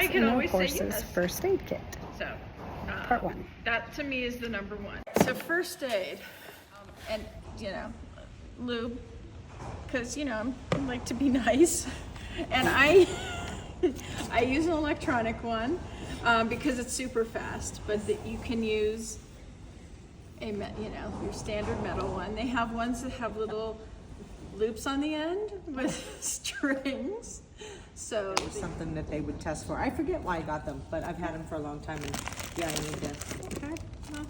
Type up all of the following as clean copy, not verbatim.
I can in a always say horse's yes. first aid kit. So, Part 1. That to me is the number one. So first aid, and lube, because I like to be nice, and I use an electronic one because it's super fast. But you can use your standard metal one. They have ones that have little loops on the end with strings. So something that they would test for. I forget why I got them, but I've had them for a long time, and yeah, I need to. Okay. Well,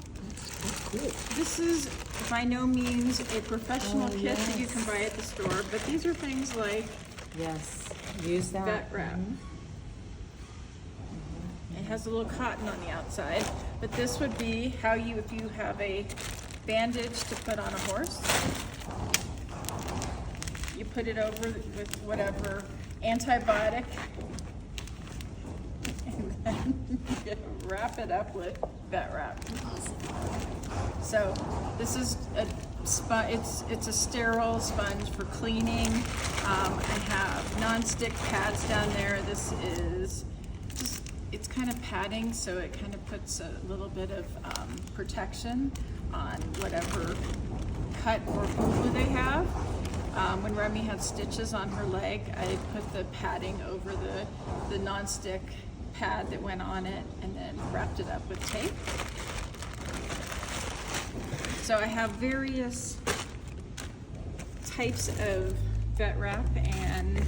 this is by no means a professional kit that you can buy at the store, but these are things like use that vet wrap. It has a little cotton on the outside, but this would be how if you have a bandage to put on a horse, you put it over with whatever antibiotic, and then you wrap it up with vet wrap. So this is it's a sterile sponge for cleaning. I have non-stick pads down there. This is it's kind of padding, so it kind of puts a little bit of protection on whatever cut or boo-boo they have. When Remy had stitches on her leg, I put the padding over the non-stick pad that went on it and then wrapped it up with tape. So I have various types of vet wrap, and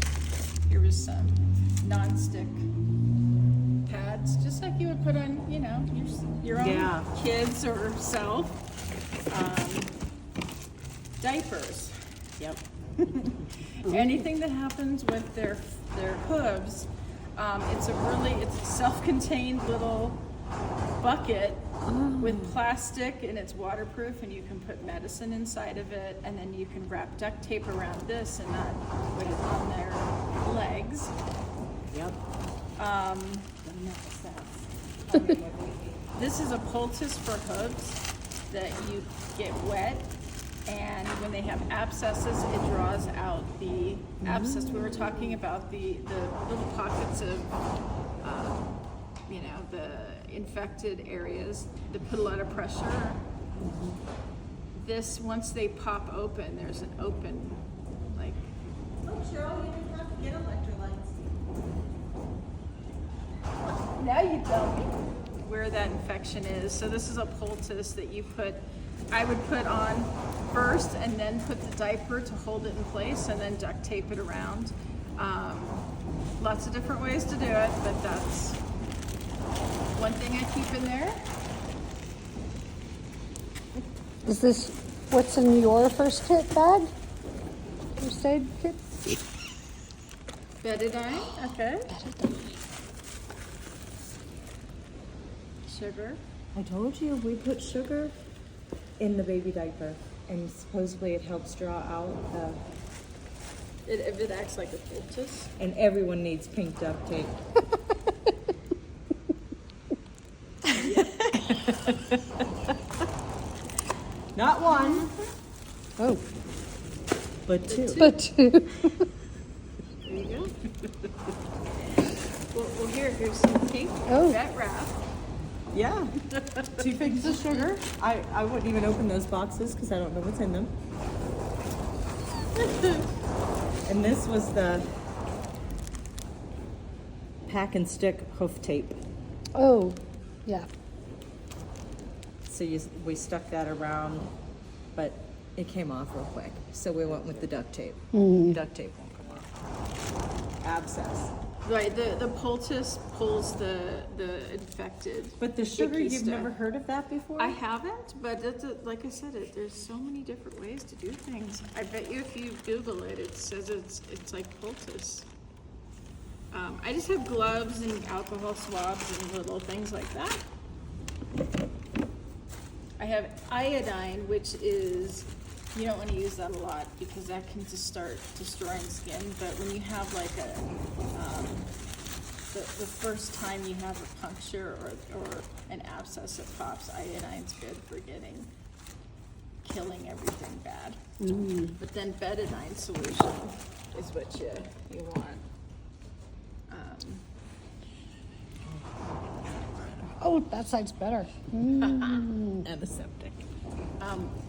here was some non-stick pads, just like you would put on, your own kids or self. Diapers. Yep. Anything that happens with their hooves, it's a self-contained little bucket with plastic, and it's waterproof, and you can put medicine inside of it, and then you can wrap duct tape around this and not put it on their legs. Yep. This is a poultice for hooves that you get wet, and when they have abscesses, it draws out the abscess. We were talking about the little pockets of, the infected areas that put a lot of pressure. This, once they pop open, there's an open, like. Oh, Cheryl, you didn't have to get electrolytes. Now you tell me where that infection is. So this is a poultice that I would put on first, and then put the diaper to hold it in place, and then duct tape it around. Lots of different ways to do it, but that's one thing I keep in there. Is this what's in your first kit bag? First aid kit? Betadine, okay. Sugar. I told you we put sugar in the baby diaper, and supposedly it helps draw out It acts like a poultice. and everyone needs pink duct tape. Not one, Oh, but two. but two. There you go. Well, here's some pink vet wrap. Yeah, 2 things of sugar. I wouldn't even open those boxes because I don't know what's in them. And this was the pack and stick hoof tape. Oh, yeah. So we stuck that around, but it came off real quick. So we went with the duct tape. Duct tape won't come off. Abscess. Right, the poultice pulls the infected. But the sugar, icky you've stuff. never heard of that before? I haven't, but like I said, there's so many different ways to do things. I bet you if you Google it, it says it's like poultice. I just have gloves and alcohol swabs and little things like that. I have iodine, which is, you don't want to use that a lot because that can just start destroying skin. But when you have like the first time you have a puncture or an abscess that pops, iodine's good for killing everything bad. But then betadine solution is what you want. Oh, that side's better. And a septic.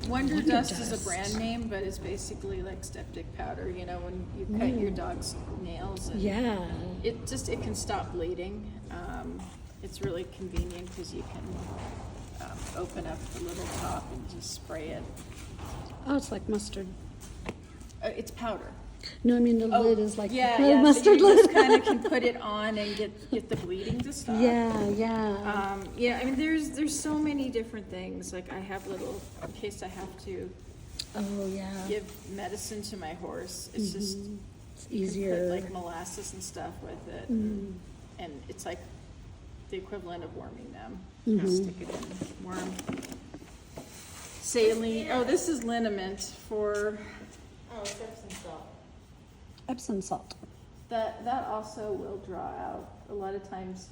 Wonder Dust is a brand name, but it's basically like septic powder, you know, when you cut your dog's nails. And Yeah. it can stop bleeding. It's really convenient because you can open up the little top and just spray it. Oh, it's like mustard. It's powder. No, I mean the lid is like yeah, the yeah. mustard so you lid. just kind of can put it on and get the bleeding to stop. Yeah, yeah. Yeah, I mean, there's so many different things. Like I have little, in case I have to Oh, yeah. give medicine to my horse. It's just It's you can easier. put like molasses and stuff with it, and it's like the equivalent of warming them. Stick it in, worm. Saline. Oh, this is liniment for Oh, it's Epsom salt. Epsom salt. that. Also will draw out a lot of times.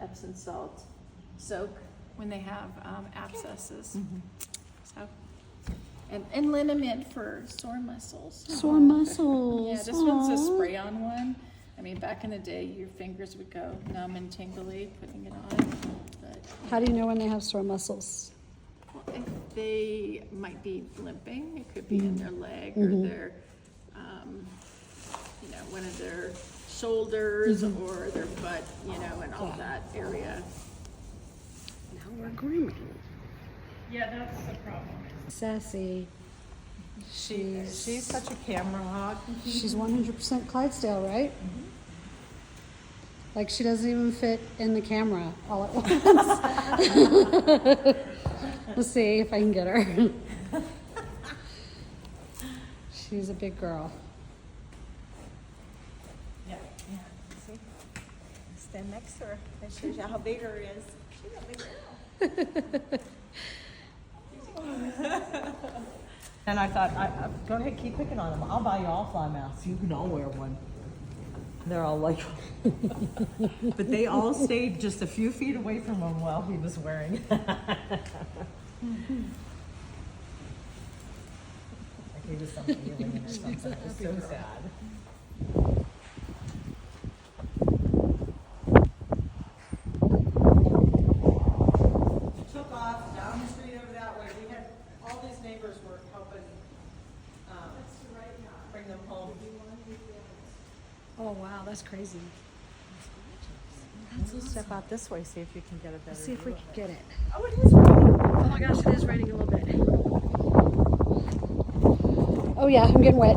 Epsom salt soak when they have abscesses. So. And liniment for sore muscles. Sore muscles. Yeah, this one's a Aw. spray-on one. I mean, back in the day, your fingers would go numb and tingly putting it on. But How do you know when they have sore muscles? if they might be limping, it could be in their leg or their, one of their shoulders or their butt, and all that area. Now we're grooming. Yeah, that's the problem. Sassy. She's such a camera hog. She's 100% Clydesdale, right? Like she doesn't even fit in the camera all at once. Let's see if I can get her. She's a big girl. Yeah. See? Stand next to her. That shows you how big her is. She's a big girl. And I thought, go ahead, keep picking on them. I'll buy you all fly masks. You can all wear one. They're all like, but they all stayed just a few feet away from him while he was wearing it. Like he was something alien or something. It was so sad. Took off down the street over that way. We had all these neighbors were helping bring them home. Oh wow, that's crazy. Let's step out this way, see if you can get a better Let's see if we view can of get it. Oh, it is raining. Oh my gosh, it is raining a little bit. Oh yeah, I'm getting wet.